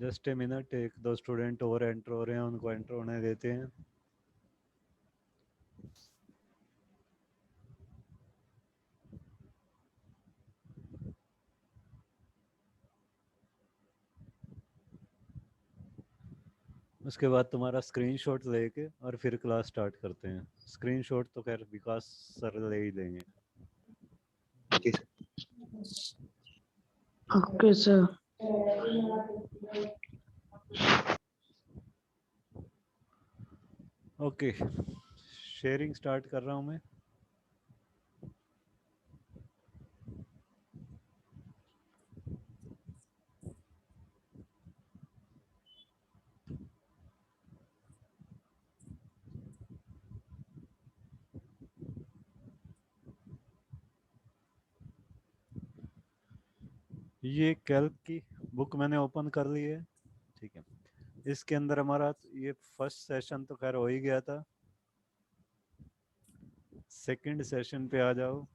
Just a minute, एक दो student और एंटर हो रहे हैं, उनको एंटर होने देते हैं। उसके बाद तुम्हारा स्क्रीनशॉट लेके और फिर क्लास स्टार्ट करते हैं। स्क्रीनशॉट तो खैर विकास सर ले ही लेंगे। Okay sir. Okay, sharing start कर रहा हूँ मैं। ये कैल्क की बुक मैंने ओपन कर ली है, ठीक है। इसके अंदर हमारा ये फर्स्ट सेशन तो खैर हो ही गया था। सेकंड सेशन पे आ जाओ,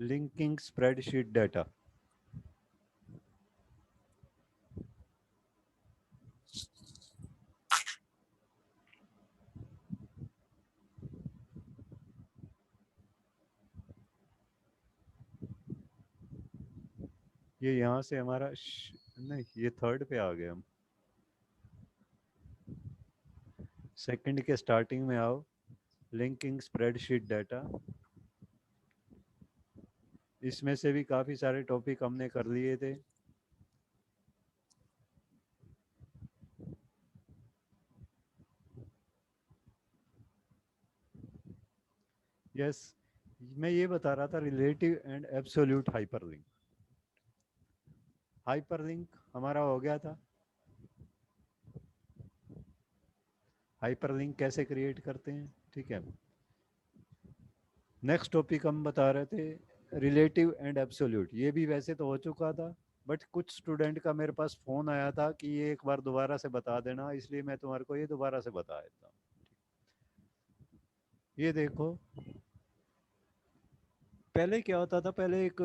लिंकिंग स्प्रेडशीट डाटा। ये यहाँ से हमारा नहीं, ये थर्ड पे आ गए हम। सेकंड के स्टार्टिंग में आओ, लिंकिंग स्प्रेडशीट डाटा। इसमें से भी काफ़ी सारे टॉपिक हमने कर लिए थे। यस, मैं ये बता रहा था relative and absolute hyperlink. Hyperlink हमारा हो गया था। हाइपरलिंक कैसे क्रिएट करते हैं, ठीक है। नेक्स्ट टॉपिक हम बता रहे थे रिलेटिव एंड एब्सोल्यूट। ये भी वैसे तो हो चुका था, बट कुछ स्टूडेंट का मेरे पास फ़ोन आया था कि ये एक बार दोबारा से बता देना, इसलिए मैं तुम्हारे को ये दोबारा से बता देता हूँ। ये देखो, पहले क्या होता था, पहले एक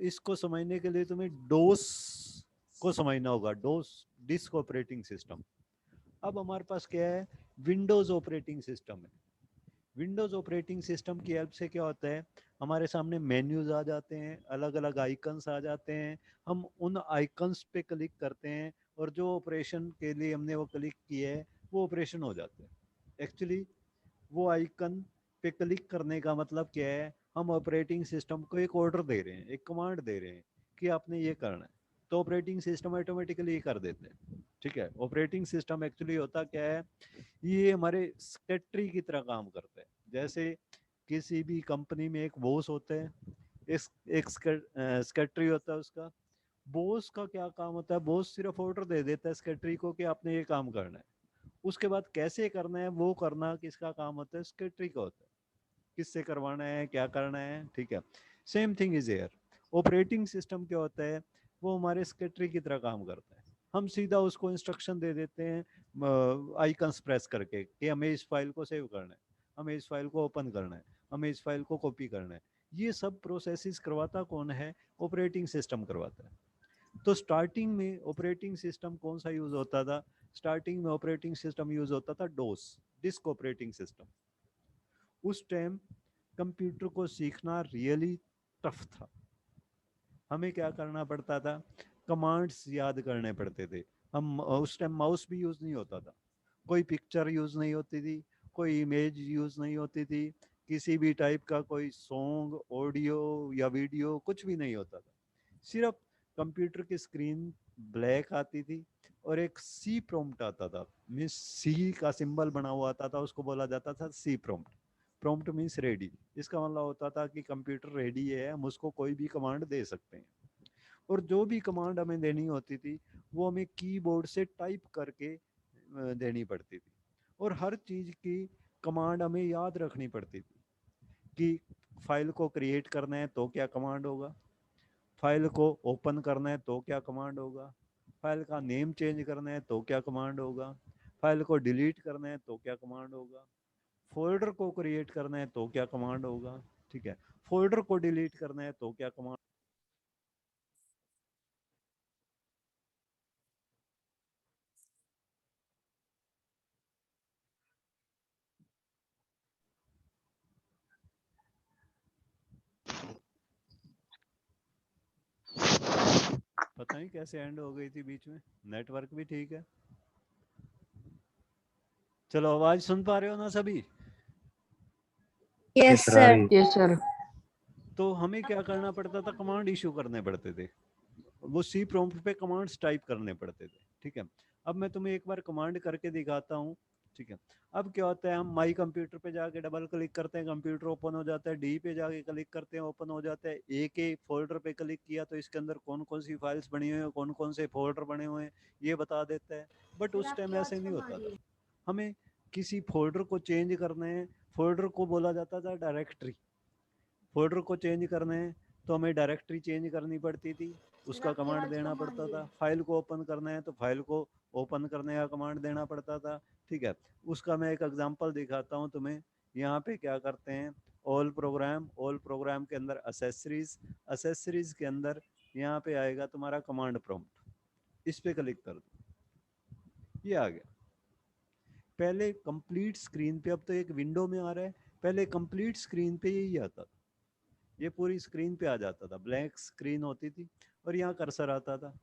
इसको समझने के लिए तुम्हें डोस को समझना होगा। डोस, डिस्क ऑपरेटिंग सिस्टम। अब हमारे पास क्या है, विंडोज ऑपरेटिंग सिस्टम है। विंडोज ऑपरेटिंग सिस्टम की हेल्प से क्या होता है, हमारे सामने मेन्यूज आ जाते हैं, अलग अलग आइकन्स आ जाते हैं। हम उन आइकन्स पे क्लिक करते हैं और जो ऑपरेशन के लिए हमने वो क्लिक किया है वो ऑपरेशन हो जाते हैं। एक्चुअली वो आइकन पे क्लिक करने का मतलब क्या है, हम ऑपरेटिंग सिस्टम को एक ऑर्डर दे रहे हैं, एक कमांड दे रहे हैं कि आपने ये करना है, तो ऑपरेटिंग सिस्टम ऑटोमेटिकली ये कर देते हैं, ठीक है। ऑपरेटिंग सिस्टम एक्चुअली होता क्या है, ये हमारे सेक्रेटरी की तरह काम करते हैं। जैसे किसी भी कंपनी में एक बॉस होते हैं, एक सेक्रेटरी होता है उसका। बॉस का क्या काम होता है, बॉस सिर्फ ऑर्डर दे देता है सेक्रेटरी को कि आपने ये काम करना है। उसके बाद कैसे करना है वो करना किसका काम होता है, सेक्रेटरी का होता है। किससे करवाना है, क्या करना है, ठीक है। Same thing is air. Operating system क्या होता है, वो हमारे सेक्रेटरी की तरह काम करता है। हम सीधा उसको इंस्ट्रक्शन दे देते हैं आइकन्स प्रेस करके कि हमें इस फाइल को सेव करना है, हमें इस फाइल को ओपन करना है, हमें इस फाइल को कॉपी करना है। ये सब प्रोसेसेस करवाता कौन है, ऑपरेटिंग सिस्टम करवाता है। तो स्टार्टिंग में ऑपरेटिंग सिस्टम कौन सा यूज होता था, स्टार्टिंग में ऑपरेटिंग सिस्टम यूज होता था डोस, डिस्क ऑपरेटिंग सिस्टम। उस टाइम कंप्यूटर को सीखना रियली टफ था। हमें क्या करना पड़ता था, कमांड्स याद करने पड़ते थे। हम उस टाइम माउस भी यूज नहीं होता था, कोई पिक्चर यूज नहीं होती थी, कोई इमेज यूज नहीं होती थी, किसी भी टाइप का कोई सॉन्ग, ऑडियो या वीडियो कुछ भी नहीं होता था। सिर्फ कंप्यूटर की स्क्रीन ब्लैक आती थी और एक सी प्रॉम्प्ट आता था, मीन्स सी का सिंबल बना हुआ आता था, उसको बोला जाता था सी प्रॉम्प्ट। Prompt means ready. इसका मतलब होता था कि कंप्यूटर रेडी है, हम उसको कोई भी कमांड दे सकते हैं। और जो भी कमांड हमें देनी होती थी वो हमें कीबोर्ड से टाइप करके देनी पड़ती थी। और हर चीज़ की कमांड हमें याद रखनी पड़ती थी कि फाइल को क्रिएट करना है तो क्या कमांड होगा, फाइल को ओपन करना है तो क्या कमांड होगा, फाइल का नेम चेंज करना है तो क्या कमांड होगा, फाइल को डिलीट करना है तो क्या कमांड होगा, फोल्डर को क्रिएट करना है तो क्या कमांड होगा, ठीक है। फोल्डर को डिलीट करना है तो क्या कमांड। बताएं कैसे एंड हो गई थी बीच में? नेटवर्क भी ठीक है? चलो, आवाज सुन पा रहे हो ना सभी? यस सर आ सर। रही। Yes sir. तो हमें क्या करना पड़ता था? कमांड इशू करने पड़ते थे, वो सी प्रॉम्प्ट पे कमांड्स टाइप करने पड़ते थे। ठीक है, अब मैं तुम्हें एक बार कमांड करके दिखाता हूँ। ठीक है, अब क्या होता है, हम माई कंप्यूटर पे जाके डबल क्लिक करते हैं, कंप्यूटर ओपन हो जाता है। डी पे जाके क्लिक करते हैं, ओपन हो जाता है। ए के फोल्डर पे क्लिक किया तो इसके अंदर कौन कौन सी फाइल्स बनी हुई हैं, कौन कौन से फोल्डर बने हुए हैं, ये बता देता है। बट उस टाइम ऐसे नहीं होता था। हमें किसी फोल्डर को चेंज करने हैं, फोल्डर को बोला जाता था डायरेक्टरी। फोल्डर को चेंज करने हैं तो हमें डायरेक्टरी चेंज करनी पड़ती थी, उसका कमांड देना पड़ता था। फाइल को ओपन करना है तो फाइल को ओपन करने का कमांड देना पड़ता था। ठीक है, उसका मैं एक एग्जांपल दिखाता हूँ तुम्हें। यहाँ पे क्या करते हैं, ऑल प्रोग्राम, ऑल प्रोग्राम के अंदर असेसरीज, असेसरीज के अंदर यहाँ पे आएगा तुम्हारा कमांड प्रॉम्प्ट, इस पे क्लिक कर दो, ये आ गया। पहले कंप्लीट स्क्रीन पे, अब तो एक विंडो में आ रहा है, पहले कंप्लीट स्क्रीन पे यही आता था। ये पूरी स्क्रीन पे आ जाता था, ब्लैक स्क्रीन होती थी और यहाँ कर्सर आता था।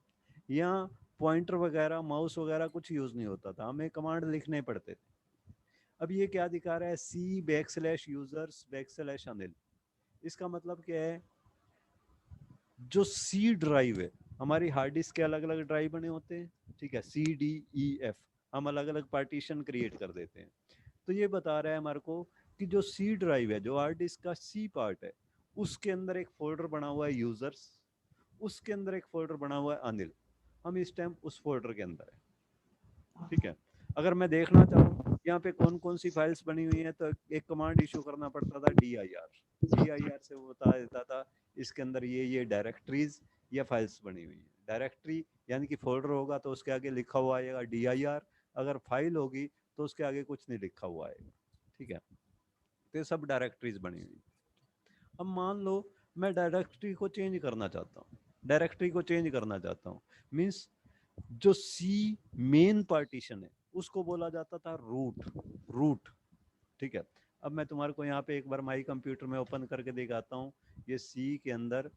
यहाँ पॉइंटर वगैरह, माउस वगैरह कुछ यूज नहीं होता था, हमें कमांड लिखने पड़ते थे। अब ये क्या दिखा रहा है, सी बैकस्लैश यूजर्स बैकस्लैश अनिल। इसका मतलब क्या है, जो सी ड्राइव है, हमारी हार्ड डिस्क के अलग अलग ड्राइव बने होते हैं। ठीक है, सी डी ई एफ, हम अलग अलग पार्टीशन क्रिएट कर देते हैं। तो ये बता रहा है हमारे को कि जो सी ड्राइव है, जो हार्ड डिस्क का सी पार्ट है, उसके अंदर एक फोल्डर बना हुआ है यूजर्स, उसके अंदर एक फोल्डर बना हुआ है अनिल। हम इस टाइम उस फोल्डर के अंदर है। ठीक है, अगर मैं देखना चाहूँ यहाँ पे कौन कौन सी फाइल्स बनी हुई हैं, तो एक कमांड इशू करना पड़ता था, DIR से वो बता देता था इसके अंदर ये डायरेक्टरीज या फाइल्स बनी हुई है। डायरेक्टरी यानी कि फोल्डर होगा तो उसके आगे लिखा हुआ आएगा DIR, अगर फाइल होगी तो उसके आगे कुछ नहीं लिखा हुआ आएगा। ठीक है, तो ये सब डायरेक्टरीज बनी हुई। अब मान लो मैं डायरेक्टरी को चेंज करना चाहता हूँ, डायरेक्टरी को चेंज करना चाहता हूँ, मीन्स जो सी मेन पार्टीशन है उसको बोला जाता था रूट। ठीक है, अब मैं तुम्हारे को यहाँ पे एक बार माई कंप्यूटर में ओपन करके दिखाता हूँ। ये सी के अंदर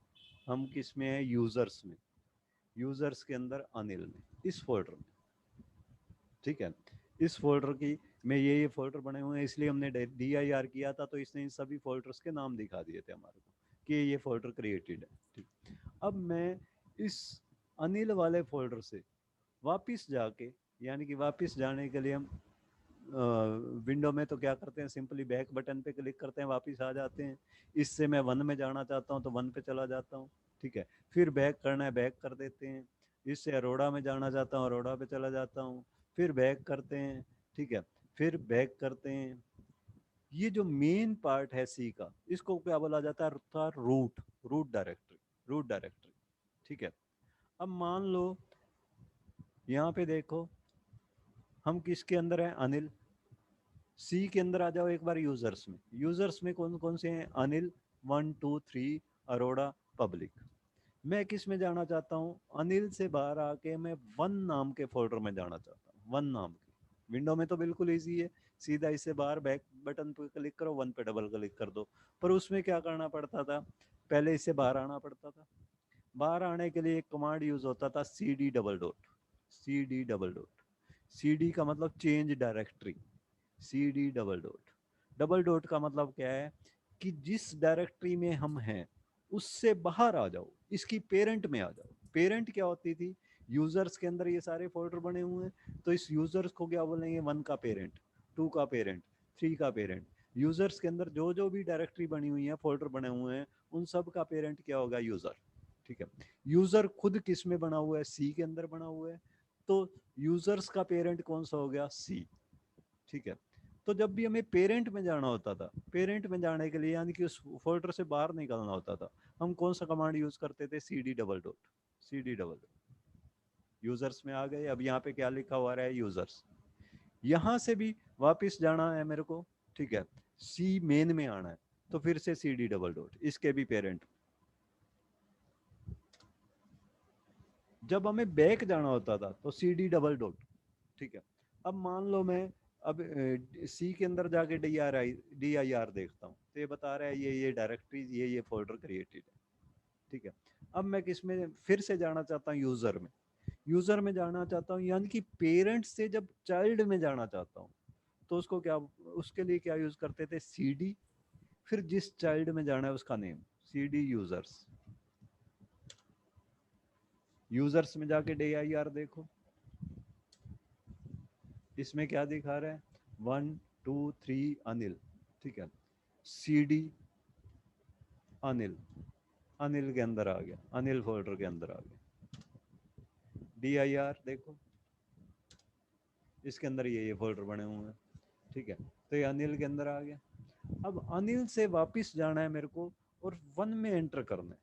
हम किस में है, यूजर्स में, यूजर्स के अंदर अनिल में, इस फोल्डर में। ठीक है, इस फोल्डर की में ये फोल्डर बने हुए हैं, इसलिए हमने DIR किया था तो इसने इन सभी फोल्डर्स के नाम दिखा दिए थे हमारे को कि ये फोल्डर क्रिएटेड है। ठीक, अब मैं इस अनिल वाले फोल्डर से वापस जाके, यानी कि वापस जाने के लिए हम विंडो में तो क्या करते हैं, सिंपली बैक बटन पे क्लिक करते हैं, वापस आ जाते हैं। इससे मैं 1 में जाना चाहता हूँ तो 1 पे चला जाता हूँ। ठीक है, फिर बैक करना है, बैक कर देते हैं। इससे अरोड़ा में जाना चाहता हूँ, अरोड़ा पे चला जाता हूँ, फिर बैक करते हैं। ठीक है, फिर बैक करते हैं। ये जो मेन पार्ट है सी का, इसको क्या बोला जाता है, रूट डायरेक्टरी। ठीक है, अब मान लो यहाँ पे देखो हम किसके अंदर हैं, अनिल। सी के अंदर आ जाओ एक बार, यूजर्स में, यूजर्स में कौन कौन से हैं, अनिल 1 2 3, अरोड़ा, पब्लिक। मैं किस में जाना चाहता हूँ, अनिल से बाहर आके मैं वन नाम के फोल्डर में जाना चाहता हूँ, वन नाम के। विंडो में तो बिल्कुल इजी है, सीधा इससे बाहर बैक बटन पे क्लिक करो, 1 पे डबल क्लिक कर दो। पर उसमें क्या करना पड़ता था, पहले इससे बाहर आना पड़ता था। बाहर आने के लिए एक कमांड यूज होता था, CD का मतलब चेंज डायरेक्टरी। डबल डॉट का मतलब क्या है कि जिस डायरेक्टरी में हम हैं उससे बाहर आ जाओ, इसकी पेरेंट में आ जाओ। पेरेंट क्या होती थी, यूजर्स के अंदर ये सारे फोल्डर बने हुए हैं, तो इस यूजर्स को क्या बोलेंगे, 1 का पेरेंट, 2 का पेरेंट, 3 का पेरेंट। यूजर्स के अंदर जो जो भी डायरेक्टरी बनी हुई है, फोल्डर बने हुए हैं, उन सब का पेरेंट क्या होगा, यूजर। ठीक है, यूजर खुद किस में बना हुआ है, सी के अंदर बना हुआ है, तो यूजर्स का पेरेंट कौन सा हो गया, सी। ठीक है, तो जब भी हमें पेरेंट में जाना होता था, पेरेंट में जाने के लिए यानी कि उस फोल्डर से बाहर निकलना होता था, हम कौन सा कमांड यूज करते थे, CD डबल डॉट। यूजर्स में आ गए, अब यहाँ पे क्या लिखा हुआ है, यूजर्स। यहाँ से भी वापस जाना है मेरे को। ठीक है, सी मेन में आना है तो फिर से CD डबल डॉट, इसके भी पेरेंट। जब हमें बैक जाना होता था तो CD डबल डॉट। ठीक है, अब मान लो मैं अब सी के अंदर जाके DIR देखता हूँ, तो ये बता रहा है ये डायरेक्टरीज, ये फोल्डर क्रिएटेड है। ठीक है। अब मैं किस में फिर से जाना चाहता हूँ, यूजर में। यूजर में जाना चाहता हूँ, यानी कि पेरेंट्स से जब चाइल्ड में जाना चाहता हूँ, तो उसको क्या, उसके लिए क्या यूज करते थे, सीडी, फिर जिस चाइल्ड में जाना है उसका नेम, सीडी यूजर्स। यूजर्स में जाके dir देखो, इसमें क्या दिखा रहा है, 1 2 3 अनिल, ठीक है। सीडी अनिल, अनिल के अंदर आ गया, अनिल फोल्डर के अंदर आ गया। dir देखो, इसके अंदर ये फोल्डर बने हुए हैं, ठीक है। तो ये अनिल के अंदर आ गया। अब अनिल से वापस जाना है मेरे को और 1 में एंटर करना है,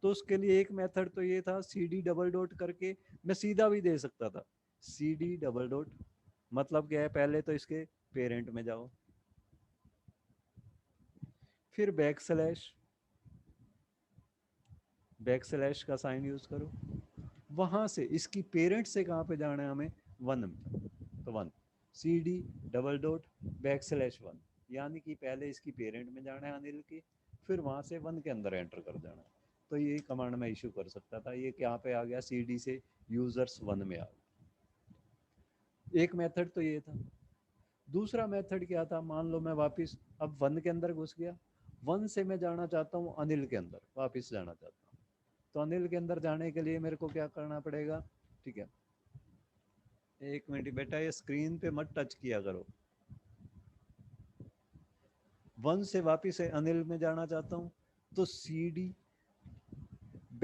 तो उसके लिए एक मेथड तो ये था, cd डबल डॉट करके मैं सीधा भी दे सकता था, cd डबल डॉट, मतलब क्या है, पहले तो इसके पेरेंट में जाओ, फिर बैक स्लैश का साइन यूज करो, वहां से इसकी पेरेंट से कहाँ पे जाना है हमें, 1 में, तो 1, cd डबल डॉट \1, यानी कि पहले इसकी पेरेंट में जाना है अनिल की, फिर वहां से 1 के अंदर एंटर कर जाना है। तो ये कमांड मैं इशू कर सकता था, ये क्या पे आ गया, cd से यूजर्स 1 में आ गया। एक मेथड तो ये था। दूसरा मेथड क्या था, मान लो मैं वापस अब 1 के अंदर घुस गया, 1 से मैं जाना चाहता हूँ अनिल के अंदर, वापस जाना चाहता हूँ, तो अनिल के अंदर जाने के लिए मेरे को क्या करना पड़ेगा, ठीक है। एक मिनट बेटा, ये स्क्रीन पे मत टच किया करो। 1 से वापिस अनिल में जाना चाहता हूँ, तो cd \,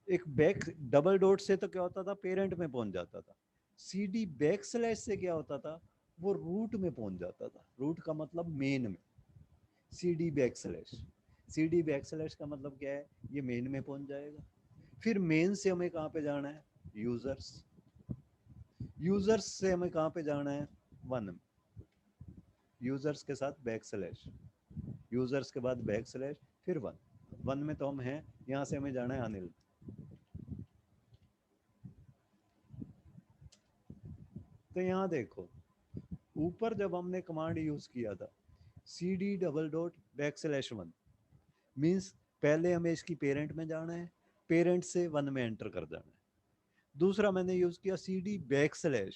एक बैक डबल डॉट से तो क्या होता था, पेरेंट में पहुंच जाता था। cd \, से क्या होता था, वो रूट में पहुंच जाता था, रूट का मतलब मेन में। cd \, cd \, का मतलब क्या है, ये मेन में पहुंच जाएगा। फिर मेन से हमें कहाँ पे जाना है, यूजर्स, यूजर्स से हमें कहाँ पे जाना है, 1 में, यूजर्स के साथ \, यूजर्स के बाद \, फिर 1 में तो हम हैं, यहाँ से हमें जाना है अनिल। तो यहाँ देखो, ऊपर जब हमने कमांड यूज किया था, cd डबल डॉट \1, मीन्स पहले हमें इसकी पेरेंट में जाना है, पेरेंट से 1 में एंटर कर जाना है। दूसरा मैंने यूज किया cd \,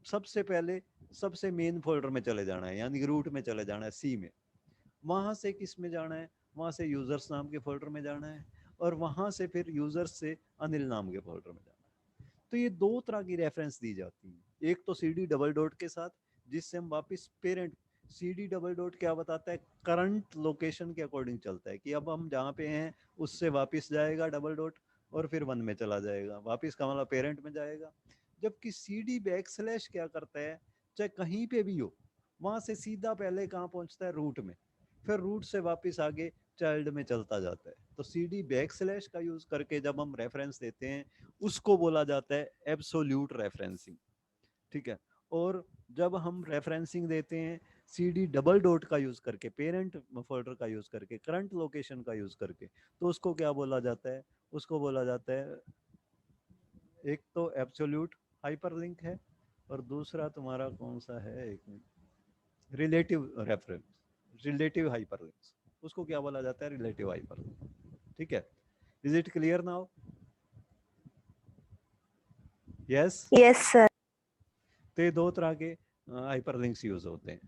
सबसे पहले सबसे मेन फोल्डर में चले जाना है, यानी रूट में चले जाना है, सी में। वहां से किस में जाना है, वहां से यूजर्स नाम के फोल्डर में जाना है, और वहां से फिर यूजर्स से अनिल नाम के फोल्डर में जाना है। तो ये दो तरह की रेफरेंस दी जाती है, एक तो cd डबल डॉट के साथ, जिससे हम वापस पेरेंट, cd डबल डॉट क्या बताता है, करंट लोकेशन के अकॉर्डिंग चलता है, कि अब हम जहाँ पे हैं उससे वापस जाएगा डबल डॉट, और फिर 1 में चला जाएगा, वापस का मतलब पेरेंट में जाएगा। जबकि cd \, क्या करता है, चाहे कहीं पे भी हो, वहां से सीधा पहले कहाँ पहुंचता है, रूट में, फिर रूट से वापस आगे चाइल्ड में चलता जाता है। तो cd \, का यूज करके जब हम रेफरेंस देते हैं, उसको बोला जाता है एब्सोल्यूट रेफरेंसिंग, ठीक है। और जब हम रेफरेंसिंग देते हैं cd डबल डॉट का यूज करके, पेरेंट फोल्डर का यूज करके, करंट लोकेशन का यूज करके, तो उसको क्या बोला जाता है, उसको बोला जाता है, एक तो एब्सोल्यूट हाइपरलिंक है, और दूसरा तुम्हारा कौन सा है, एक minute, relative reference, relative hyperlinks, उसको क्या बोला जाता है, रिलेटिव हाइपरलिंक, ठीक है। Is it clear now? Yes. Yes, sir. तो ये दो तरह के हाइपरलिंक्स यूज होते हैं।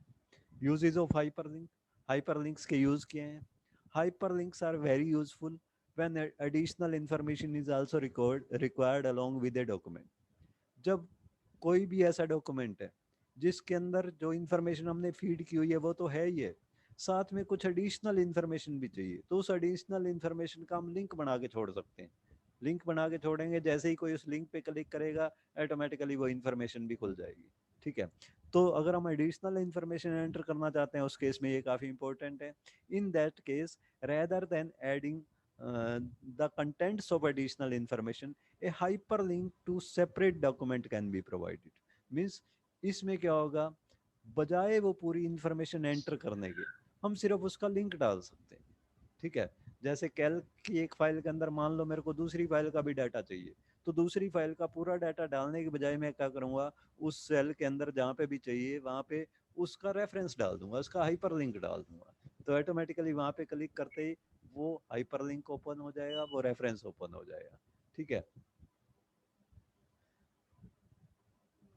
यूजेज ऑफ हाइपरलिंक, हाइपरलिंक्स के यूज क्या हैं, hyperlinks are very useful when additional information is also required along with a document. जब कोई भी ऐसा डॉक्यूमेंट है जिसके अंदर जो इंफॉर्मेशन हमने फीड की हुई है वो तो है ही है, साथ में कुछ एडिशनल इंफॉर्मेशन भी चाहिए, तो उस एडिशनल इंफॉर्मेशन का हम लिंक बना के छोड़ सकते हैं। लिंक बना के छोड़ेंगे, जैसे ही कोई उस लिंक पे क्लिक करेगा, ऑटोमेटिकली वो इंफॉर्मेशन भी खुल जाएगी, ठीक है। तो अगर हम एडिशनल इंफॉर्मेशन एंटर करना चाहते हैं, उस केस में ये काफ़ी इंपॉर्टेंट है। In that case, rather than adding the contents of additional information, a hyperlink to separate document can be provided। Means इसमें क्या होगा, बजाय वो पूरी इंफॉर्मेशन एंटर करने के, हम सिर्फ उसका लिंक डाल सकते हैं, ठीक है। जैसे कैल्क की एक फाइल के अंदर मान लो मेरे को दूसरी फाइल का भी डाटा चाहिए, तो दूसरी फाइल का पूरा डाटा डालने के बजाय मैं क्या करूँगा, उस सेल के अंदर जहाँ पे भी चाहिए वहाँ पे उसका रेफरेंस डाल दूंगा, उसका हाइपर लिंक डाल दूंगा, तो ऑटोमेटिकली वहाँ पे क्लिक करते ही वो हाइपरलिंक ओपन हो जाएगा, वो रेफरेंस ओपन हो जाएगा, ठीक है।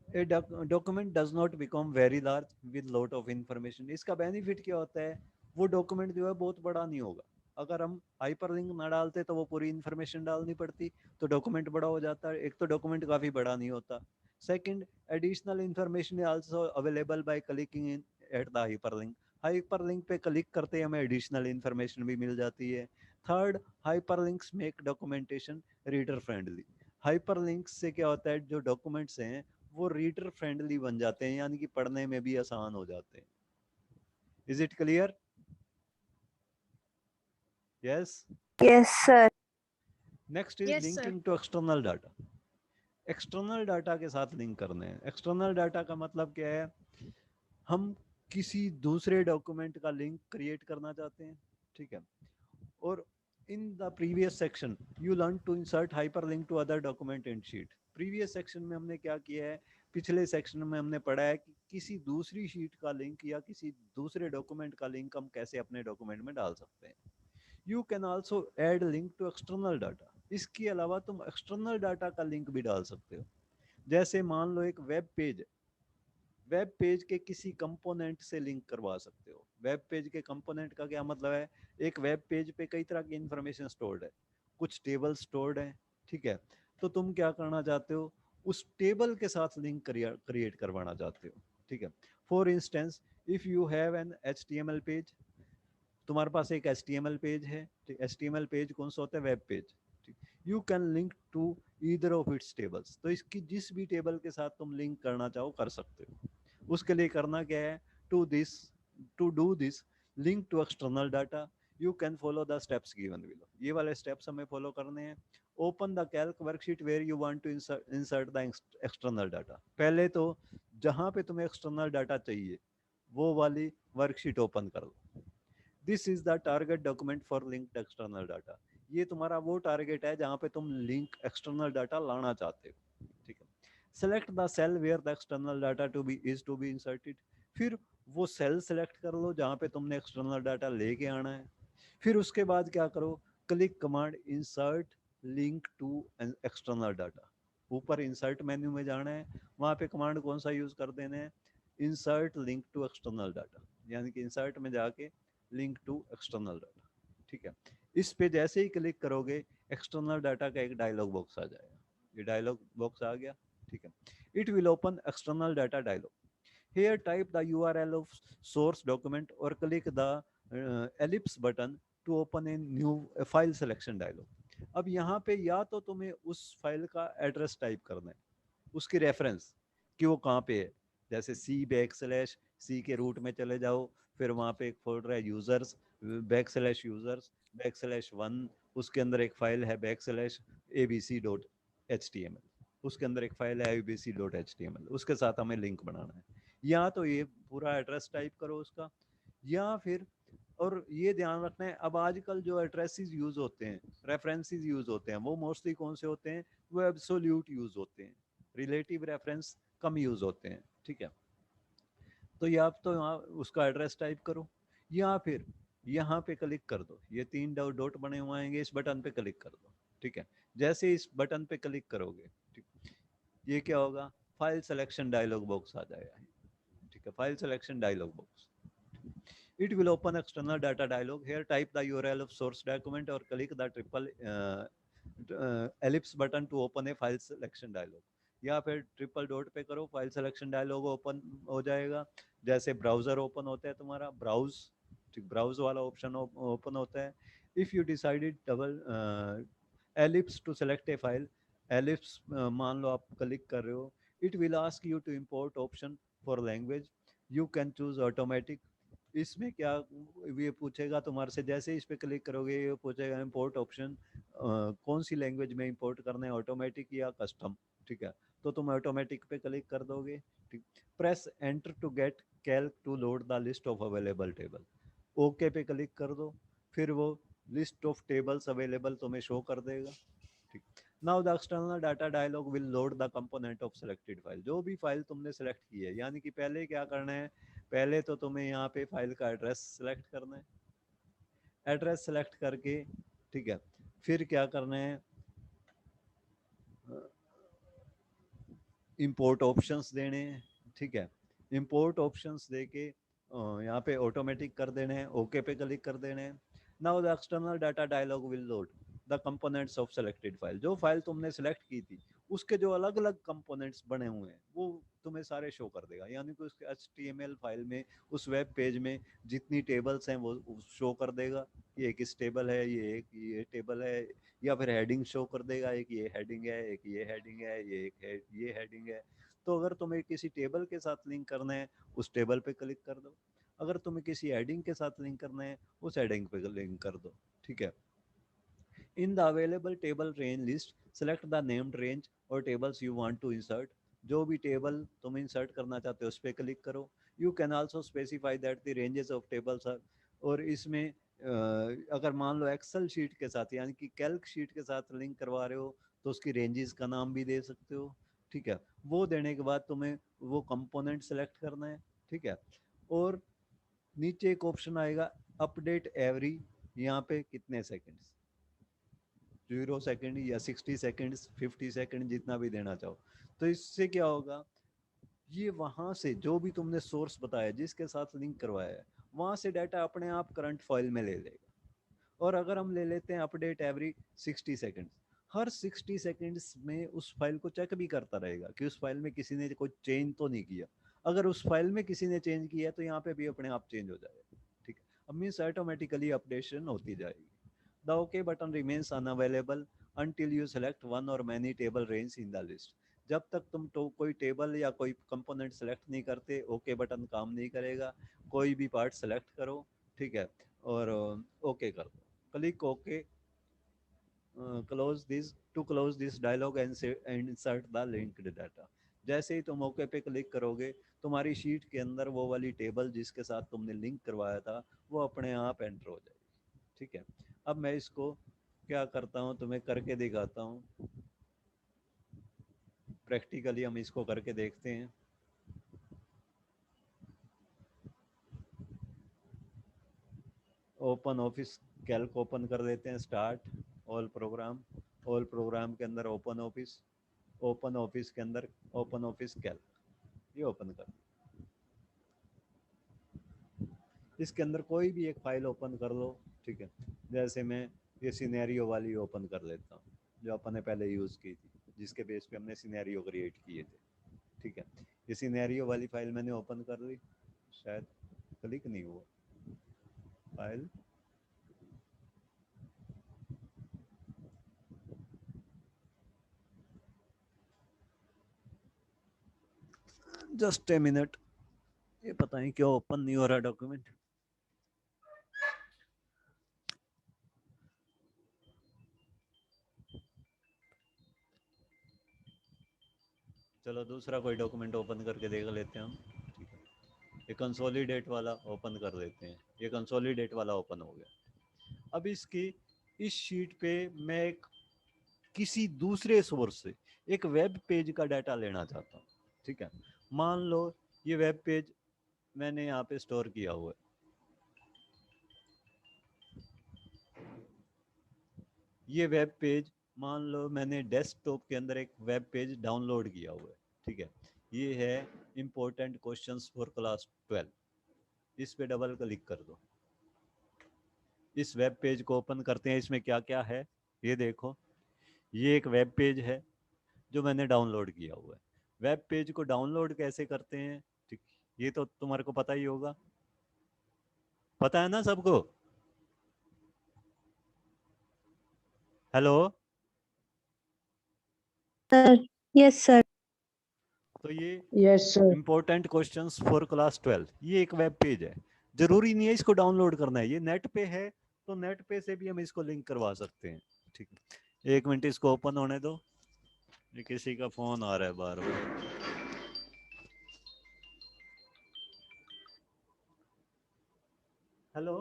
A document does not become very large with lot of information. इसका बेनिफिट क्या होता है, वो डॉक्यूमेंट जो है बहुत बड़ा नहीं होगा। अगर हम हाइपरलिंक ना डालते तो वो पूरी इंफॉर्मेशन डालनी पड़ती, तो डॉक्यूमेंट बड़ा हो जाता है। एक तो डॉक्यूमेंट काफी बड़ा नहीं होता। Second, additional information also available by clicking in at the hyperlink. Hyperlink पे क्लिक करते ही हमें एडिशनल इंफॉर्मेशन भी मिल जाती है। Third, hyperlinks make documentation reader friendly. Hyperlinks से क्या होता है, जो डॉक्यूमेंट्स हैं वो रीडर फ्रेंडली बन जाते हैं, यानी कि पढ़ने में भी आसान हो जाते हैं। Is it clear? Yes. Yes, sir. Next is Yes, sir. Linking to external data. External data के साथ लिंक करने हैं। एक्सटर्नल डाटा का मतलब क्या है, हम किसी दूसरे डॉक्यूमेंट का लिंक क्रिएट करना चाहते हैं, ठीक है। और in the previous section you learn to insert hyperlink to other document in sheet. Previous section में हमने क्या किया है, पिछले सेक्शन में हमने पढ़ा है कि किसी दूसरी शीट का लिंक या किसी दूसरे डॉक्यूमेंट का लिंक हम कैसे अपने डॉक्यूमेंट में डाल सकते हैं। You can also add link to external data. इसके अलावा तुम एक्सटर्नल डाटा का लिंक भी डाल सकते हो। जैसे मान लो एक वेब पेज, वेब पेज के किसी कंपोनेंट से लिंक करवा सकते हो। वेब पेज के कंपोनेंट का क्या मतलब है, एक वेब पेज पे कई तरह की इंफॉर्मेशन स्टोर्ड है, कुछ टेबल स्टोर्ड है, ठीक है। तो तुम क्या करना चाहते हो, उस टेबल के साथ लिंक क्रिएट करवाना चाहते हो, ठीक है। For instance, if you have an HTML page, तुम्हारे पास एक HTML पेज है, ठीक। HTML पेज कौन सा होता है, वेब पेज, ठीक। You can link to either of its tables. तो इसकी जिस भी टेबल के साथ तुम लिंक करना चाहो कर सकते हो। उसके लिए करना क्या है, to this to do this link to external data you can follow the steps given below. ये वाले स्टेप्स हमें फॉलो करने हैं। Open the calc worksheet where you want to insert the external data. पहले तो जहां पे तुम्हें एक्सटर्नल डाटा चाहिए वो वाली वर्कशीट ओपन कर लो। This is the target document for linked external data. ये तुम्हारा वो टारगेट है जहां पे तुम लिंक एक्सटर्नल डाटा लाना चाहते हो, ठीक है। Select the cell where the external data to be inserted. फिर वो सेल सेलेक्ट कर लो जहां पे तुमने एक्सटर्नल डाटा लेके आना है। फिर उसके बाद क्या करो, click command insert link to external data. ऊपर इंसर्ट मेन्यू में जाना है, वहां पे कमांड कौन सा यूज कर देना है, insert link to external data, यानी कि इंसर्ट में जाके लिंक टू एक्सटर्नल डाटा, ठीक है। इस पे जैसे ही क्लिक करोगे एक्सटर्नल डाटा का एक डायलॉग बॉक्स आ जाएगा। ये डायलॉग बॉक्स आ गया, ठीक है। It will open external data dialog. Here type the URL of source document or click the ellipse button to open a new file selection dialog. अब यहाँ पे या तो तुम्हें उस फाइल का एड्रेस टाइप करना है, उसकी रेफरेंस कि वो कहाँ पे है। जैसे C के रूट में चले जाओ, फिर वहाँ पे एक फोल्डर है यूजर्स, /users/1, उसके अंदर एक फाइल है /abc.html, उसके अंदर एक फाइल है abc.html, उसके साथ हमें लिंक बनाना है। या तो ये पूरा एड्रेस टाइप करो उसका, या फिर, और ये ध्यान रखना है, अब आजकल जो एड्रेसेस यूज होते हैं, रेफरेंसेस यूज होते हैं, वो मोस्टली कौन से होते हैं, वो एब्सोल्यूट यूज होते हैं, रिलेटिव रेफरेंस कम यूज होते हैं, ठीक है। तो ये आप तो यहाँ उसका एड्रेस टाइप करो, या फिर यहाँ पे क्लिक कर दो, ये 3 डॉट बने हुए आएंगे, इस बटन पे क्लिक कर दो, ठीक है। जैसे इस बटन पे क्लिक करोगे, ठीक, ये क्या होगा, फाइल सिलेक्शन डायलॉग बॉक्स आ जाएगा, ठीक है। File selection dialog box, it will open external data dialog. Here type the URL of source document or click the triple ellipse button to open a file selection dialog. या फिर triple dot पे करो, file selection dialogue open हो जाएगा। जैसे browser open होता है तुम्हारा, ब्राउज, ठीक, ब्राउज वाला ऑप्शन ओपन होता है। If you decided double ellipse to select a file, ellipse मान लो आप क्लिक कर रहे हो, it will ask you to import option for language, you can choose automatic. इसमें क्या, ये पूछेगा तुम्हारे से, जैसे इस पे क्लिक करोगे ये पूछेगा इंपोर्ट ऑप्शन, कौन सी लैंग्वेज में इंपोर्ट करना है, ऑटोमेटिक या कस्टम, ठीक है। तो तुम ऑटोमेटिक पे क्लिक कर दोगे, ठीक। Press enter to get calc to load the list of available table, okay पे क्लिक कर दो, फिर वो लिस्ट ऑफ टेबल्स अवेलेबल तुम्हें शो कर देगा, ठीक। Now the external data dialog will load the component of selected file. जो भी फाइल तुमने सेलेक्ट की है, यानी कि पहले क्या करना है, पहले तो तुम्हें यहाँ पे फाइल का एड्रेस सेलेक्ट करना है, एड्रेस सेलेक्ट करके, ठीक है, फिर क्या करना है, इंपोर्ट ऑप्शंस देने हैं, ठीक है, इंपोर्ट ऑप्शंस देके यहाँ पे ऑटोमेटिक कर देने हैं, ओके पे क्लिक कर देने हैं। Now the external data dialog will load the components of selected file. जो फाइल तुमने सेलेक्ट की थी उसके जो अलग अलग कंपोनेंट्स बने हुए हैं वो तुम्हें सारे शो कर देगा, यानी कि उसके HTML फाइल में, उस वेब पेज में जितनी टेबल्स हैं वो शो कर देगा। ये एक इस टेबल है, ये टेबल है, या फिर हेडिंग शो कर देगा, एक ये हेडिंग है, एक ये हेडिंग है, ये एक है, ये हेडिंग है। तो अगर तुम्हें किसी टेबल के साथ लिंक करना है उस टेबल पे क्लिक कर दो, अगर तुम्हें किसी हेडिंग के साथ लिंक करना है उस हेडिंग पे लिंक कर दो, ठीक है। In the available table range list select the named range और tables you want to insert. जो भी टेबल तुम इंसर्ट करना चाहते हो उस पर क्लिक करो। You can also specify that the ranges of tables are, और इसमें अगर मान लो एक्सेल शीट के साथ यानी कि कैल्क शीट के साथ लिंक करवा रहे हो तो उसकी रेंजेस का नाम भी दे सकते हो, ठीक है। वो देने के बाद तुम्हें वो कंपोनेंट सेलेक्ट करना है, ठीक है। और नीचे एक ऑप्शन आएगा अपडेट एवरी, यहाँ पे कितने सेकंड्स, 0 सेकंड या 60 सेकंड, 50 सेकंड, जितना भी देना चाहो। तो इससे क्या होगा, ये वहां से जो भी तुमने सोर्स बताया जिसके साथ लिंक करवाया है वहां से डाटा अपने आप करंट फाइल में ले लेगा। और अगर हम ले लेते हैं अपडेट एवरी 60 सेकंड, हर 60 सेकंड्स में उस फाइल को चेक भी करता रहेगा कि उस फाइल में किसी ने कोई चेंज तो नहीं किया। अगर उस फाइल में किसी ने चेंज किया तो यहाँ पे भी अपने आप चेंज हो जाएगा, ठीक है। अब मीन्स ऑटोमेटिकली अपडेशन होती जाएगी। The okay button remains unavailable until you select one or many table range in the list। जब तक तुम तो कोई टेबल या कोई कंपोनेंट सेलेक्ट नहीं करते ओके बटन काम नहीं करेगा। कोई भी पार्ट सेलेक्ट करो, ठीक है, और ओके कर दो, click okay, close this to close this dialog and insert the linked data. जैसे ही तुम ओके पे क्लिक करोगे तुम्हारी शीट के अंदर वो वाली टेबल जिसके साथ तुमने लिंक करवाया था वो अपने आप एंटर हो जाएगी, ठीक है। अब मैं इसको क्या करता हूँ तुम्हें करके दिखाता हूँ, प्रैक्टिकली हम इसको करके देखते हैं। ओपन ऑफिस कैल्क ओपन कर देते हैं, स्टार्ट ऑल प्रोग्राम के अंदर ओपन ऑफिस के अंदर ओपन ऑफिस कैल्क, ये ओपन कर। इसके अंदर कोई भी एक फाइल ओपन कर लो, ठीक है। जैसे मैं ये सिनेरियो वाली ओपन कर लेता हूँ जो अपन ने पहले यूज़ की थी, जिसके बेस पे हमने सिनेरियो क्रिएट किए थे, ठीक है। ये सिनेरियो वाली फाइल मैंने ओपन कर ली, शायद क्लिक नहीं हुआ, फाइल जस्ट ए मिनट, ये पता नहीं क्यों ओपन नहीं हो रहा डॉक्यूमेंट। चलो दूसरा कोई डॉक्यूमेंट ओपन करके देख लेते हैं हम, ठीक है। ये कंसोलिडेट वाला ओपन कर लेते हैं, ये कंसोलिडेट वाला ओपन हो गया। अब इसकी इस शीट पे मैं एक किसी दूसरे सोर्स से एक वेब पेज का डाटा लेना चाहता हूँ, ठीक है। मान लो ये वेब पेज मैंने यहाँ पे स्टोर किया हुआ है, ये वेब पेज मान लो मैंने डेस्कटॉप के अंदर एक वेब पेज डाउनलोड किया हुआ है, ठीक है। ये है इम्पोर्टेंट क्वेश्चंस फॉर क्लास 12, इस पे डबल क्लिक कर दो। इस वेब पेज को ओपन करते हैं, इसमें क्या क्या है ये देखो। ये एक वेब पेज है जो मैंने डाउनलोड किया हुआ है। वेब पेज को डाउनलोड कैसे करते हैं, ठीक, ये तो तुम्हारे को पता ही होगा, पता है ना सबको। हेलो। सर। Yes sir. तो ये yes sir. Important questions for class 12 ये एक वेब पेज है। जरूरी नहीं है इसको डाउनलोड करना है, ये नेट पे है तो नेट पे से भी हम इसको लिंक करवा सकते हैं, ठीक है। एक मिनट इसको ओपन होने दो, ये किसी का फोन आ रहा है बार बार। हेलो,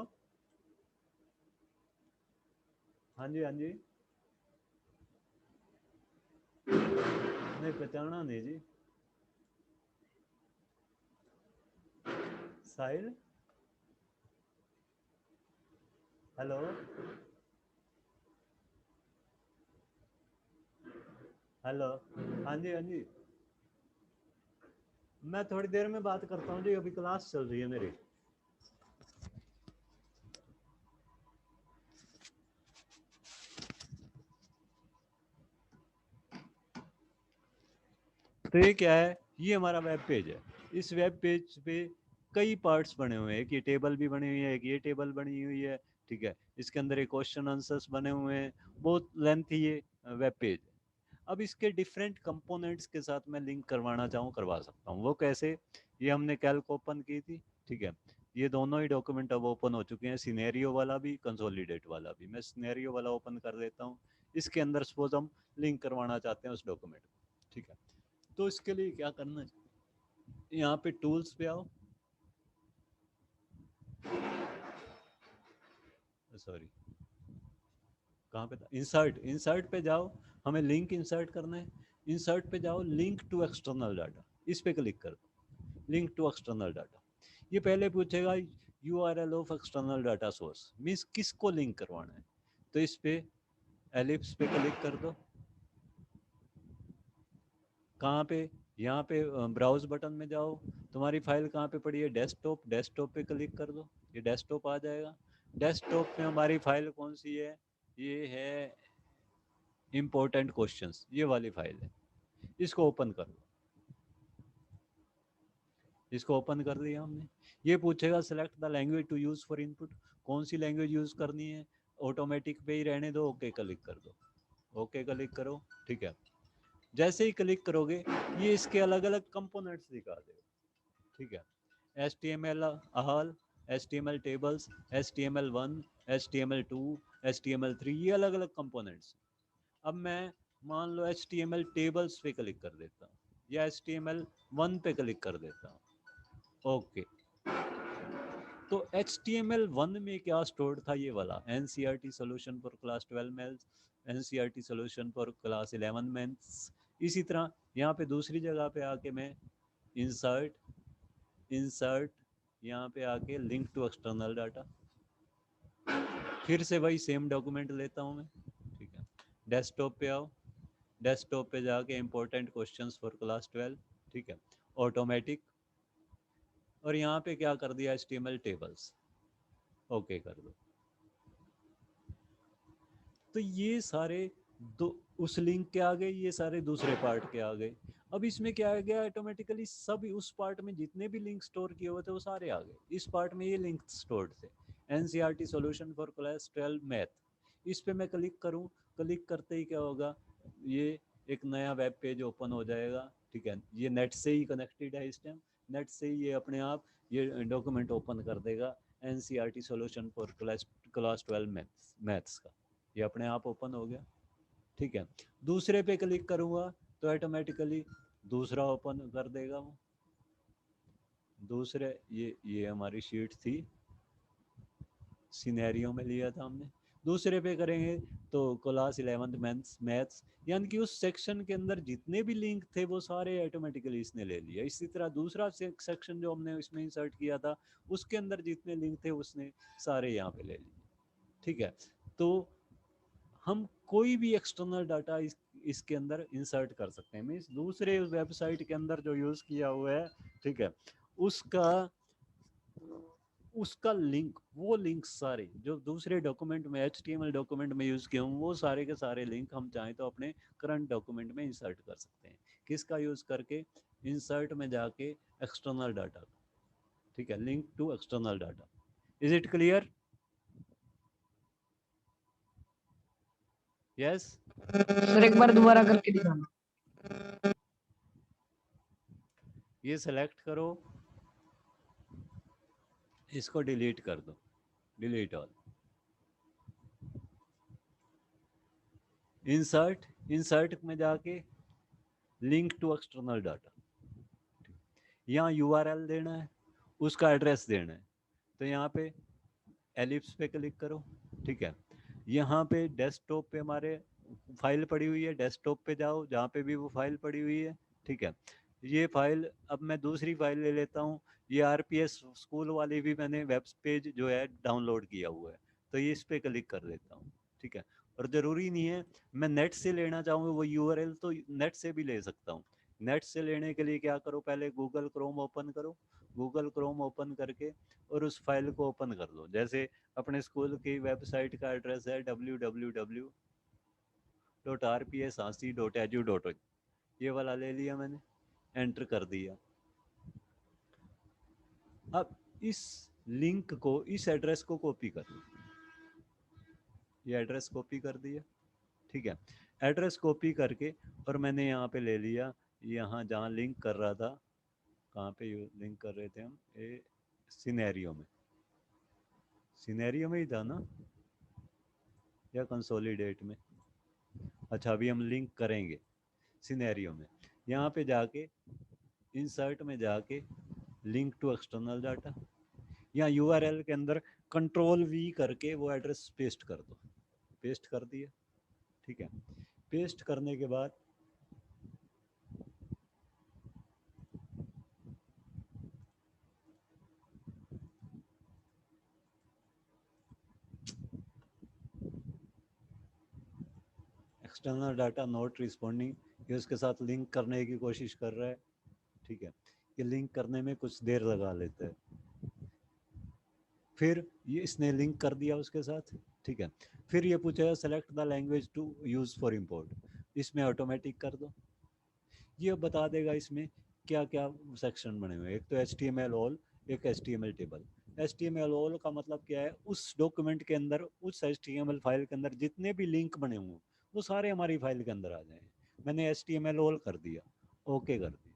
हाँ जी हाँ जी, नहीं पहचाना नहीं जी, साहिल। हेलो हेलो, हाँ जी हाँ जी, मैं थोड़ी देर में बात करता हूँ जी, अभी क्लास चल रही है मेरी। तो ये क्या है, ये हमारा वेब पेज है। इस वेब पेज पे कई पार्ट्स बने हुए हैं, एक ये टेबल भी बनी हुई है, एक ये टेबल बनी हुई है, ठीक है। इसके अंदर एक क्वेश्चन आंसर्स बने हुए हैं, बहुत लेंथी ये वेब पेज है। अब इसके डिफरेंट कंपोनेंट्स के साथ मैं लिंक करवाना चाहूँ करवा सकता हूँ। वो कैसे, ये हमने कैल्क ओपन की थी, ठीक है। ये दोनों ही डॉक्यूमेंट अब ओपन हो चुके हैं, सिनेरियो वाला भी कंसोलिडेट वाला भी। मैं सिनेरियो वाला ओपन कर देता हूँ। इसके अंदर सपोज हम लिंक करवाना चाहते हैं उस डॉक्यूमेंट को, ठीक है। तो इसके लिए क्या करना है, यहाँ पे टूल्स पे आओ, सॉरी कहाँ पे था, इंसर्ट, इंसर्ट पे जाओ, हमें लिंक इंसर्ट करना है। इंसर्ट पे जाओ, लिंक टू एक्सटर्नल डाटा, इस पे क्लिक कर दो। लिंक टू एक्सटर्नल डाटा, ये पहले पूछेगा URL of external data source, means किसको लिंक करवाना है। तो इस पे एलिप्स पे क्लिक कर दो। कहाँ पे, यहाँ पे ब्राउज बटन में जाओ, तुम्हारी फाइल कहाँ पे पड़ी है, डेस्कटॉप, डेस्कटॉप पे क्लिक कर दो, ये डेस्कटॉप आ जाएगा। डेस्कटॉप में हमारी फाइल कौन सी है, ये है इम्पोर्टेंट क्वेश्चंस, ये वाली फाइल है। इसको ओपन कर लो, इसको ओपन कर दिया हमने। ये पूछेगा select the language to use for input, कौन सी लैंग्वेज यूज करनी है, ऑटोमेटिक पे ही रहने दो, ओके क्लिक कर दो, ओके क्लिक करो, ठीक है। जैसे ही क्लिक करोगे ये इसके अलग अलग कंपोनेंट्स दिखा देगा, ठीक है। HTML all, HTML tables, HTML1, HTML2, HTML3, ये अलग अलग कंपोनेंट्स। अब मैं मान लो HTML tables पे क्लिक कर देता हूँ, या HTML1 पे क्लिक कर देता हूँ, ओके। तो HTML1 में क्या स्टोर था, ये वाला NCERT solution for class 12 mains, NCERT solution for class 11 mains. इसी तरह यहाँ पे दूसरी जगह पे आके मैं इंसर्ट, इंसर्ट यहाँ पे आके लिंक टू एक्सटर्नल डाटा, फिर से वही सेम डॉक्यूमेंट लेता हूँ मैं, ठीक है। डेस्कटॉप पे आओ, डेस्कटॉप पे जाके इंपॉर्टेंट क्वेश्चंस फॉर क्लास 12, ठीक है, ऑटोमेटिक, और यहाँ पे क्या कर दिया, HTML टेबल्स, ओके कर दो। तो ये सारे दो उस लिंक के आ गए, ये सारे दूसरे पार्ट के आ गए। अब इसमें क्या आ गया, ऑटोमेटिकली सब उस पार्ट में जितने भी लिंक स्टोर किए हुए थे वो सारे आ गए। इस पार्ट में ये लिंक स्टोर्ड थे, NCERT solution for class 12 math. इस पे मैं क्लिक करूं, क्लिक करते ही क्या होगा, ये एक नया वेब पेज ओपन हो जाएगा, ठीक है। ये नेट से ही कनेक्टेड है इस टाइम, नेट से ही ये अपने आप ये डॉक्यूमेंट ओपन कर देगा, NCERT solution for class 12 maths का, ये अपने आप ओपन हो गया, ठीक है। दूसरे पे क्लिक करूंगा तो ऑटोमेटिकली दूसरा ओपन कर देगा वो। दूसरे ये हमारी शीट थी, सिनेरियो में लिया था हमने। दूसरे पे करेंगे तो क्लास 11 मैथ्स, यानी कि उस सेक्शन के अंदर जितने भी लिंक थे वो सारे ऑटोमेटिकली इसने ले लिया। इसी तरह दूसरा सेक्शन जो हमने इसमें इंसर्ट किया था उसके अंदर जितने लिंक थे उसने सारे यहाँ पे ले लिए, ठीक है। तो हम कोई भी एक्सटर्नल डाटा इसके अंदर इंसर्ट कर सकते हैं, मीन्स दूसरे वेबसाइट के अंदर जो यूज़ किया हुआ है, ठीक है, उसका उसका लिंक, वो लिंक सारे जो दूसरे डॉक्यूमेंट में HTML डॉक्यूमेंट में यूज़ किए हों वो सारे के सारे लिंक हम चाहें तो अपने करंट डॉक्यूमेंट में इंसर्ट कर सकते हैं। किसका यूज़ करके, इंसर्ट में जाके एक्सटर्नल डाटा, ठीक है, link to external data. Is it clear? Yes. Sir एक बार दोबारा करके दिखाना। ये सेलेक्ट करो, इसको डिलीट कर दो, डिलीट ऑल। इंसर्ट, इंसर्ट में जाके लिंक टू एक्सटर्नल डाटा, यहाँ URL देना है, उसका एड्रेस देना है। तो यहाँ पे एलिप्स पे क्लिक करो, ठीक है। यहाँ पे डेस्कटॉप पे हमारे फाइल पड़ी हुई है, डेस्कटॉप पे जाओ जहाँ पे भी वो फाइल पड़ी हुई है, ठीक है। ये फाइल, अब मैं दूसरी फाइल ले लेता हूँ, ये RPS स्कूल वाली भी मैंने वेब पेज जो है डाउनलोड किया हुआ है, तो ये इस पे क्लिक कर लेता हूँ, ठीक है। और ज़रूरी नहीं है मैं नेट से लेना चाहूँ वो यूआरएल, तो नेट से भी ले सकता हूँ। नेट से लेने के लिए क्या करो, पहले गूगल क्रोम ओपन करो, गूगल क्रोम ओपन करके और उस फाइल को ओपन कर लो। जैसे अपने स्कूल की वेबसाइट का एड्रेस है www.rpshansi.edu.in, ये वाला ले लिया मैंने, एंटर कर दिया। अब इस लिंक को, इस एड्रेस को कॉपी कर लो, ये एड्रेस कॉपी कर दिया, ठीक है। एड्रेस कॉपी करके और मैंने यहाँ पे ले लिया, यहाँ जहाँ लिंक कर रहा था, कहाँ पे लिंक कर रहे थे हम, ये सिनेरियो में, सिनेरियो में ही था ना या कंसोलिडेट में? अच्छा अभी हम लिंक करेंगे सिनेरियो में। यहाँ पे जाके इंसर्ट में जाके लिंक टू एक्सटर्नल डाटा, या यूआरएल के अंदर कंट्रोल वी करके वो एड्रेस पेस्ट कर दो, पेस्ट कर दिया, ठीक है। पेस्ट करने के बाद एक्सटर्नल डाटा नॉट रिस्पॉन्डिंग, ये उसके साथ लिंक करने की कोशिश कर रहा है, ठीक है। ये लिंक करने में कुछ देर लगा लेता है, फिर ये इसने लिंक कर दिया उसके साथ, ठीक है। फिर ये पूछेगा select the language to use for import, इसमें ऑटोमेटिक कर दो। ये बता देगा इसमें क्या क्या सेक्शन बने हुए हैं, एक तो HTML ऑल, एक HTML टेबल। HTML ऑल का मतलब क्या है, उस डॉक्यूमेंट के अंदर, उस HTML फाइल के अंदर जितने भी लिंक बने हुए वो सारे हमारी फाइल के अंदर आ जाएं। मैंने HTML ऑल कर दिया, ओके कर दिया,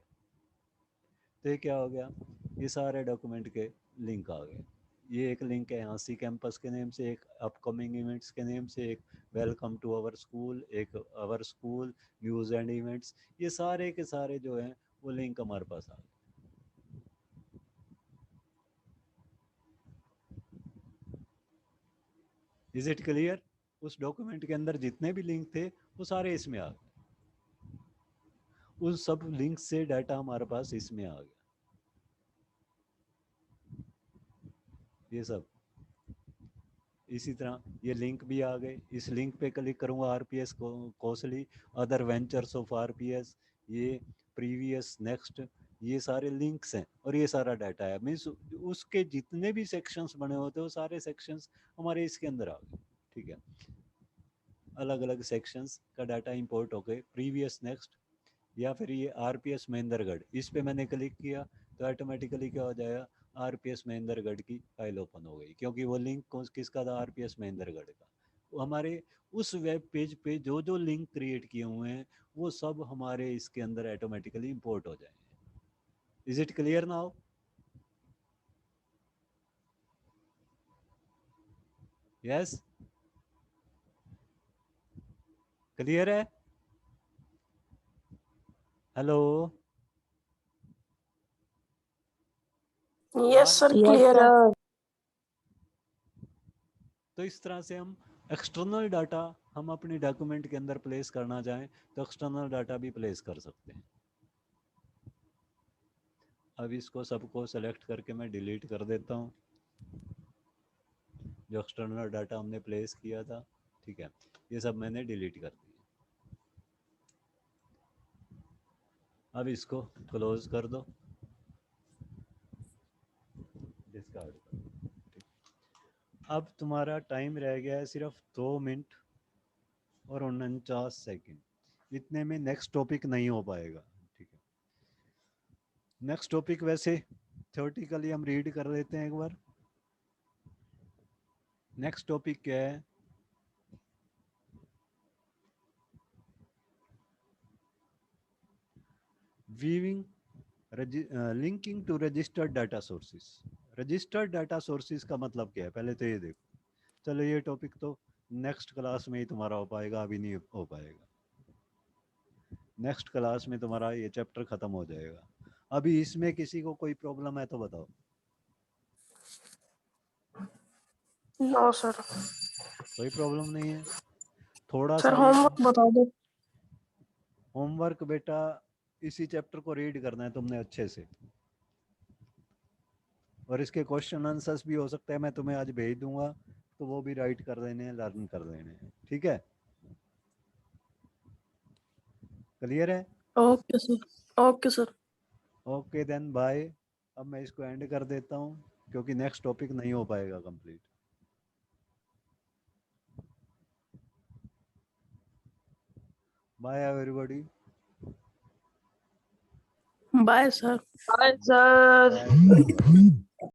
तो ये क्या हो गया, ये सारे डॉक्यूमेंट के लिंक आ गए। ये एक लिंक है हाँसी कैंपस के नेम से, एक अपकमिंग इवेंट्स के नेम से, एक वेलकम टू आवर स्कूल, एक our school news and events, ये सारे के सारे जो हैं वो लिंक हमारे पास आ गए। Is it clear? उस डॉक्यूमेंट के अंदर जितने भी लिंक थे वो सारे इसमें आ गए, उस सब लिंक से डाटा हमारे पास इसमें आ गया, ये सब। इसी तरह ये लिंक भी आ गए, इस लिंक पे क्लिक करूंगा, RPS Kosli, other ventures of RPS, ये प्रीवियस, नेक्स्ट, ये सारे लिंक्स हैं और ये सारा डाटा है। मीन्स उसके जितने भी सेक्शंस बने होते हैं वो सारे सेक्शंस हमारे इसके अंदर आ गए, ठीक है। अलग अलग सेक्शंस का डाटा इंपोर्ट हो गए, प्रीवियस, नेक्स्ट, या फिर ये आरपीएस महेंद्रगढ़, इस पे मैंने क्लिक किया तो ऑटोमेटिकली क्या हो जाएगा, आरपीएस महेंद्रगढ़ की फाइल ओपन हो गई, क्योंकि वो लिंक किसका था, आरपीएस महेंद्रगढ़ का। वो हमारे उस वेब पेज पे जो जो लिंक क्रिएट किए हुए हैं वो सब हमारे इसके अंदर ऑटोमेटिकली इंपोर्ट हो जाएंगे। Is it clear now? Yes, clear है? Hello, yes sir, Yes, clear है। sir. तो इस तरह से हम एक्सटर्नल डाटा हम अपने डॉक्यूमेंट के अंदर प्लेस करना चाहें तो एक्सटर्नल डाटा भी प्लेस कर सकते हैं। अब इसको सबको सेलेक्ट करके मैं डिलीट कर देता हूँ, जो एक्सटर्नल डाटा हमने प्लेस किया था, ठीक है, ये सब मैंने डिलीट कर दिया। अब इसको क्लोज कर दो, डिस्कार्ड कर दो, ठीक। अब तुम्हारा टाइम रह गया है सिर्फ 2 मिनट और 49 सेकेंड, इतने में नेक्स्ट टॉपिक नहीं हो पाएगा, ठीक है। नेक्स्ट टॉपिक वैसे थ्योरेटिकली हम रीड कर लेते हैं एक बार। नेक्स्ट टॉपिक क्या है, viewing linking to registered data sources. Registered data sources का मतलब क्या है, पहले तो ये देखो। चलो ये टॉपिक तो नेक्स्ट क्लास में ही तुम्हारा हो पाएगा, अभी नहीं हो पाएगा। नेक्स्ट क्लास में तुम्हारा ये चैप्टर खत्म हो जाएगा। अभी इसमें किसी को कोई प्रॉब्लम है तो बताओ। No sir. कोई प्रॉब्लम नहीं है? थोड़ा सर सा ये होमवर्क बता दो। होमवर्क बेटा इसी चैप्टर को रीड करना है तुमने अच्छे से, और इसके क्वेश्चन आंसर्स भी हो सकता है मैं तुम्हें आज भेज दूंगा, तो वो भी राइट कर देने हैं, लर्न कर देने हैं, ठीक है, क्लियर है? Okay sir, okay sir. Okay then bye. अब मैं इसको एंड कर देता हूँ क्योंकि नेक्स्ट टॉपिक नहीं हो पाएगा complete. Bye everybody. Bye sir. Bye, sir. Bye.